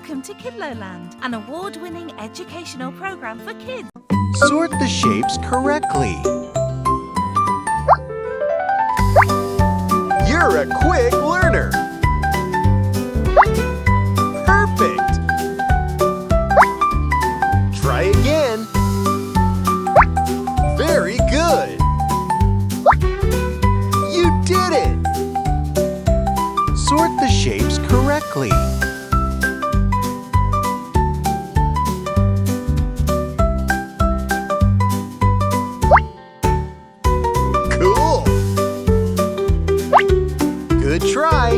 Welcome to KidloLand, an award-winning educational program for kids. Sort the shapes correctly. You're a quick learner. Perfect. Try again. Very good. You did it. Sort the shapes correctly. Cool. Good try.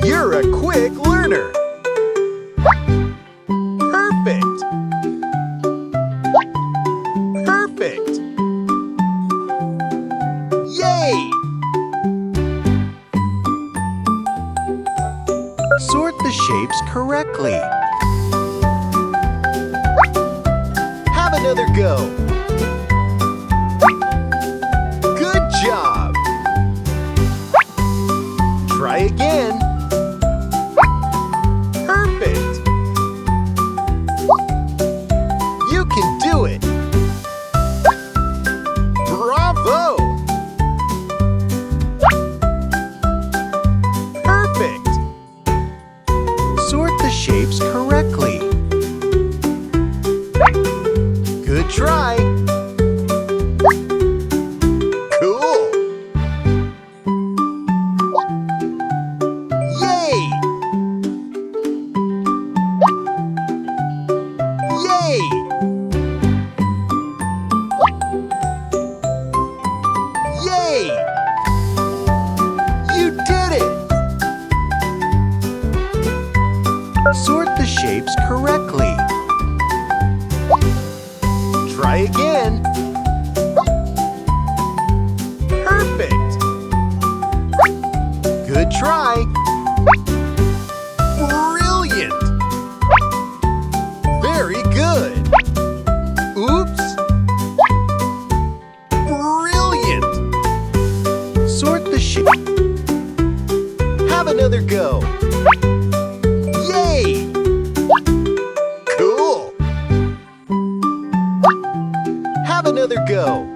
You're a quick learner. Perfect. Perfect. Yay! Sort the shapes correctly. Have another go. Good job. Try again. Perfect. You can do it. Bravo! Perfect. Sort the shapes correctly. Good try. Cool. Yay! Yay! Yay! You did it! Sort the shapes correctly. Try again. Perfect. Good try. Brilliant. Very good. Oops. Brilliant. Sort the shape. Have another go. Yay! Cool. Have another go.